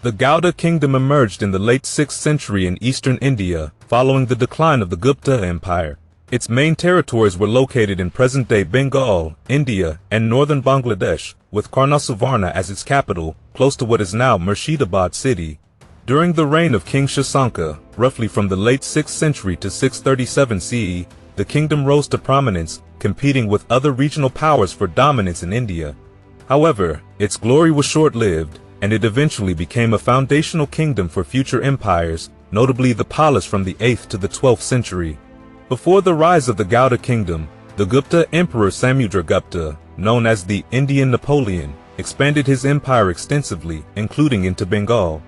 The Gauda Kingdom emerged in the late 6th century in eastern India, following the decline of the Gupta Empire. Its main territories were located in present-day Bengal, India, and northern Bangladesh, with Karnasuvarna as its capital, close to what is now Murshidabad city. During the reign of King Shasanka, roughly from the late 6th century to 637 CE, the kingdom rose to prominence, competing with other regional powers for dominance in India. However, its glory was short-lived, and it eventually became a foundational kingdom for future empires, notably the Palas from the 8th to the 12th century. Before the rise of the Gauda Kingdom, the Gupta Emperor Samudragupta, known as the Indian Napoleon, expanded his empire extensively, including into Bengal.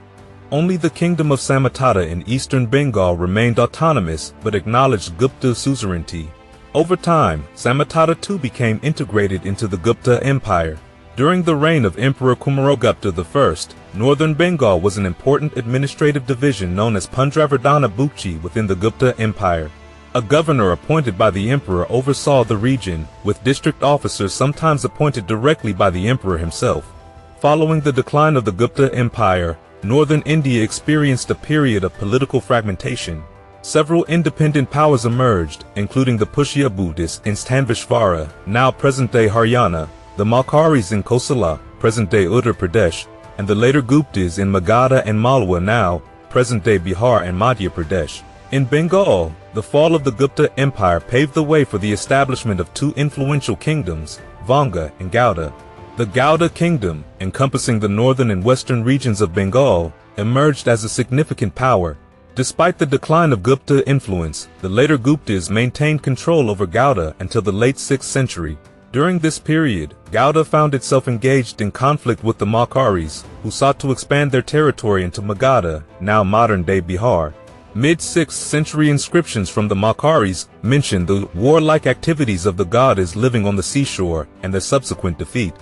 Only the kingdom of Samatata in eastern Bengal remained autonomous but acknowledged Gupta suzerainty. Over time, Samatata too became integrated into the Gupta Empire. During the reign of Emperor Kumaragupta I, northern Bengal was an important administrative division known as Pundravardhana Bukchi within the Gupta Empire. A governor appointed by the emperor oversaw the region, with district officers sometimes appointed directly by the emperor himself. Following the decline of the Gupta Empire, northern India experienced a period of political fragmentation. Several independent powers emerged, including the Pushya Buddhists in Stanvishvara, now present-day Haryana, the Malkaris in Kosala, present-day Uttar Pradesh, and the later Guptas in Magadha and Malwa, now present-day Bihar and Madhya Pradesh. In Bengal, the fall of the Gupta Empire paved the way for the establishment of two influential kingdoms, Vanga and Gauda. The Gauda Kingdom, encompassing the northern and western regions of Bengal, emerged as a significant power. Despite the decline of Gupta influence, the later Guptas maintained control over Gauda until the late 6th century. During this period, Gauda found itself engaged in conflict with the Malkaris, who sought to expand their territory into Magadha, now modern-day Bihar. Mid-6th century inscriptions from the Malkaris mention the warlike activities of the Gaudas living on the seashore and their subsequent defeat.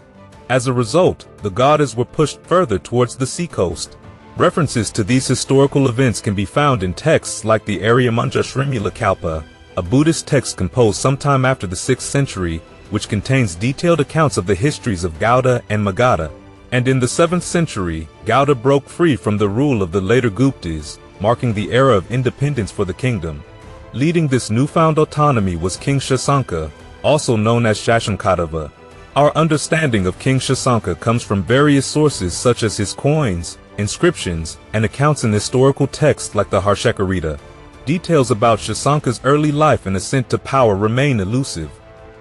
As a result, the Gaudas were pushed further towards the seacoast. References to these historical events can be found in texts like the Aryamanjra Srimula Kalpa, a Buddhist text composed sometime after the 6th century, which contains detailed accounts of the histories of Gauda and Magadha. And in the 7th century, Gauda broke free from the rule of the later Guptas, marking the era of independence for the kingdom. Leading this newfound autonomy was King Shasanka, also known as Shashankadeva. Our understanding of King Shasanka comes from various sources such as his coins, inscriptions, and accounts in historical texts like the Harshakarita. Details about Shasanka's early life and ascent to power remain elusive.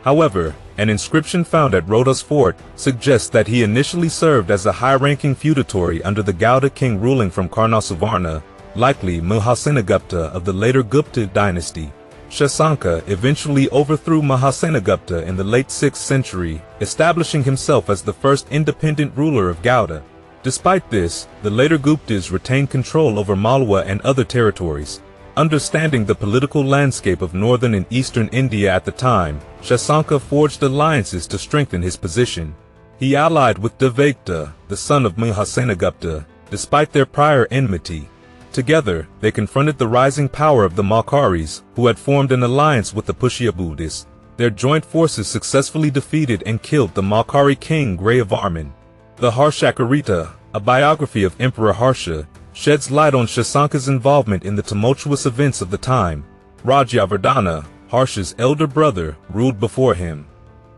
However, an inscription found at Rohtas Fort suggests that he initially served as a high-ranking feudatory under the Gauda king ruling from Karnasuvarna, likely Mahasenagupta of the later Gupta dynasty. Shasanka eventually overthrew Mahasenagupta in the late 6th century, establishing himself as the first independent ruler of Gauda. Despite this, the later Guptas retained control over Malwa and other territories. Understanding the political landscape of northern and eastern India at the time, Shasanka forged alliances to strengthen his position. He allied with Devakta, the son of Mahasenagupta, despite their prior enmity. Together, they confronted the rising power of the Malkaris, who had formed an alliance with the Pushya Buddhists. Their joint forces successfully defeated and killed the Malkari king Grayavarman. The Harshakarita, a biography of Emperor Harsha, sheds light on Shasanka's involvement in the tumultuous events of the time. Radyavardhana, Harsha's elder brother, ruled before him.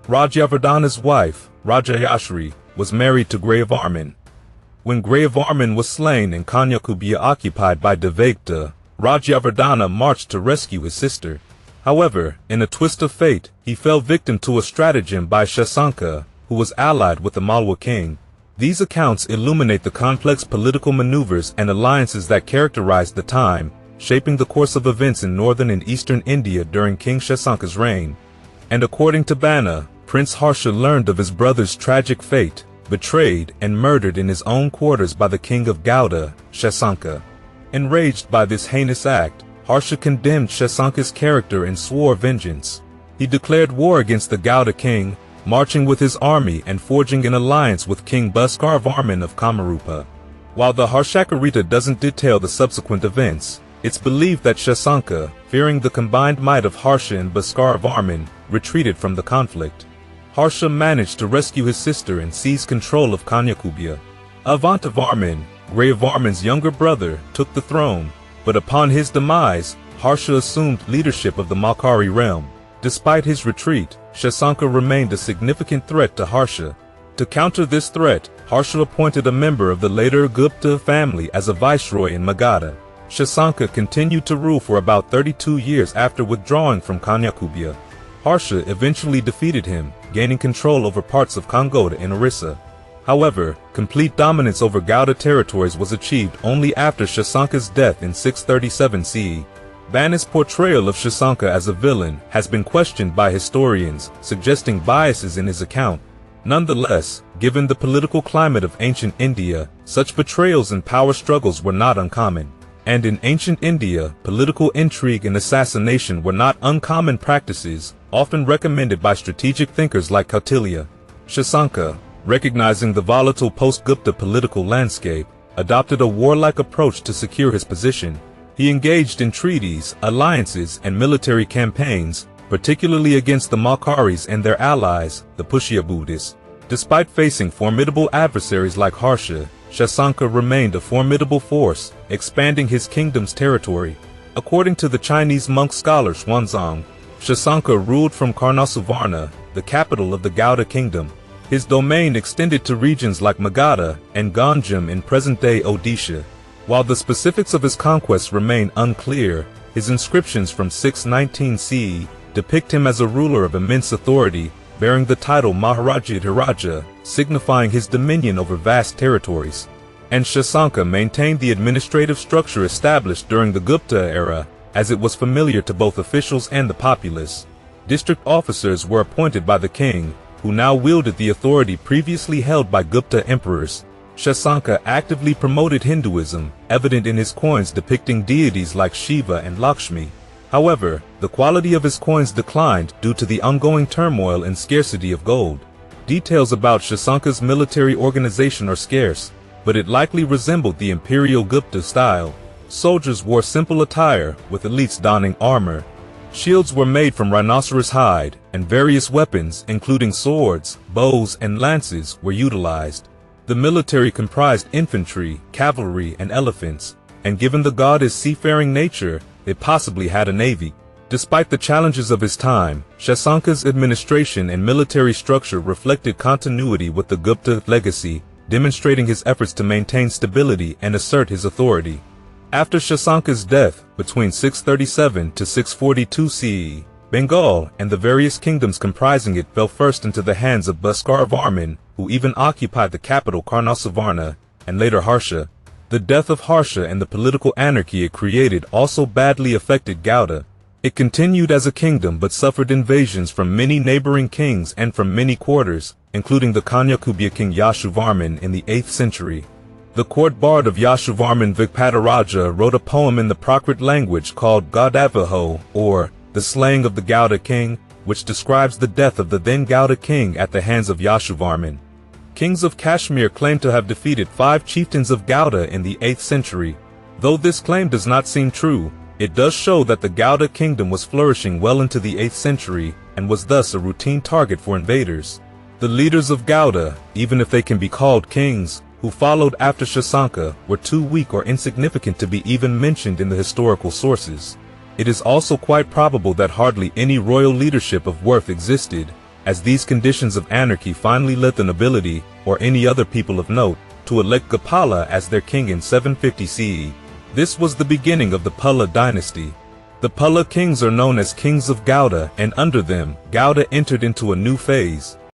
Radyavardhana's wife, Rajayashri, was married to Grayavarman. When Grayavarman was slain and Kanyakubja occupied by Devakta, Radyavardhana marched to rescue his sister. However, in a twist of fate, he fell victim to a stratagem by Shasanka, who was allied with the Malwa king. These accounts illuminate the complex political maneuvers and alliances that characterized the time, shaping the course of events in northern and eastern India during King Shasanka's reign. And according to Bana, Prince Harsha learned of his brother's tragic fate, betrayed and murdered in his own quarters by the king of Gauda, Shasanka. Enraged by this heinous act, Harsha condemned Shasanka's character and swore vengeance. He declared war against the Gauda king, marching with his army and forging an alliance with King Bhaskarvarman of Kamarupa. While the Harshakarita doesn't detail the subsequent events, it's believed that Shasanka, fearing the combined might of Harsha and Bhaskarvarman, retreated from the conflict. Harsha managed to rescue his sister and seize control of Kanyakubja. Avantavarman, Varman's younger brother, took the throne, but upon his demise, Harsha assumed leadership of the Makkari realm. Despite his retreat, Shashanka remained a significant threat to Harsha. To counter this threat, Harsha appointed a member of the later Gupta family as a viceroy in Magadha. Shashanka continued to rule for about 32 years after withdrawing from Kanyakubja. Harsha eventually defeated him, gaining control over parts of Kongoda and Orissa. However, complete dominance over Gauda territories was achieved only after Shashanka's death in 637 CE. Banna's portrayal of Shashanka as a villain has been questioned by historians, suggesting biases in his account. Nonetheless, given the political climate of ancient India, such betrayals and power struggles were not uncommon. And in ancient India, political intrigue and assassination were not uncommon practices, often recommended by strategic thinkers like Kautilya. Shashanka, recognizing the volatile post-Gupta political landscape, adopted a warlike approach to secure his position. He engaged in treaties, alliances, and military campaigns, particularly against the Makkaris and their allies, the Pushyabudis. Despite facing formidable adversaries like Harsha, Shashanka remained a formidable force, expanding his kingdom's territory. According to the Chinese monk scholar Xuanzang, Shashanka ruled from Karnasuvarna, the capital of the Gauda Kingdom. His domain extended to regions like Magadha and Ganjam in present-day Odisha. While the specifics of his conquests remain unclear, his inscriptions from 619 CE depict him as a ruler of immense authority, bearing the title Maharaja, signifying his dominion over vast territories. And Shashanka maintained the administrative structure established during the Gupta era, as it was familiar to both officials and the populace. District officers were appointed by the king, who now wielded the authority previously held by Gupta emperors. Shashanka actively promoted Hinduism, evident in his coins depicting deities like Shiva and Lakshmi. However, the quality of his coins declined due to the ongoing turmoil and scarcity of gold. Details about Shashanka's military organization are scarce, but it likely resembled the imperial Gupta style. Soldiers wore simple attire, with elites donning armor. Shields were made from rhinoceros hide, and various weapons, including swords, bows, and lances, were utilized. The military comprised infantry, cavalry, and elephants, and given the goddess' seafaring nature, it possibly had a navy. Despite the challenges of his time, Shashanka's administration and military structure reflected continuity with the Gupta legacy, demonstrating his efforts to maintain stability and assert his authority. After Shashanka's death, between 637 to 642 CE, Bengal and the various kingdoms comprising it fell first into the hands of Bhaskar Varman, who even occupied the capital Karnasuvarna, and later Harsha. The death of Harsha and the political anarchy it created also badly affected Gauda. It continued as a kingdom but suffered invasions from many neighboring kings and from many quarters, including the Kanyakubja king Yashovarman in the 8th century. The court bard of Yashovarman Vikpadaraja wrote a poem in the Prakrit language called Gaudavaho, or The Slaying of the Gauda King, which describes the death of the then Gauda king at the hands of Yashovarman. Kings of Kashmir claim to have defeated 5 chieftains of Gauda in the 8th century. Though this claim does not seem true, it does show that the Gauda kingdom was flourishing well into the 8th century and was thus a routine target for invaders. The leaders of Gauda, even if they can be called kings, who followed after Shashanka, were too weak or insignificant to be even mentioned in the historical sources. It is also quite probable that hardly any royal leadership of worth existed, as these conditions of anarchy finally led the nobility, or any other people of note, to elect Gopala as their king in 750 CE. This was the beginning of the Palla dynasty. The Palla kings are known as kings of Gauda, and under them, Gauda entered into a new phase.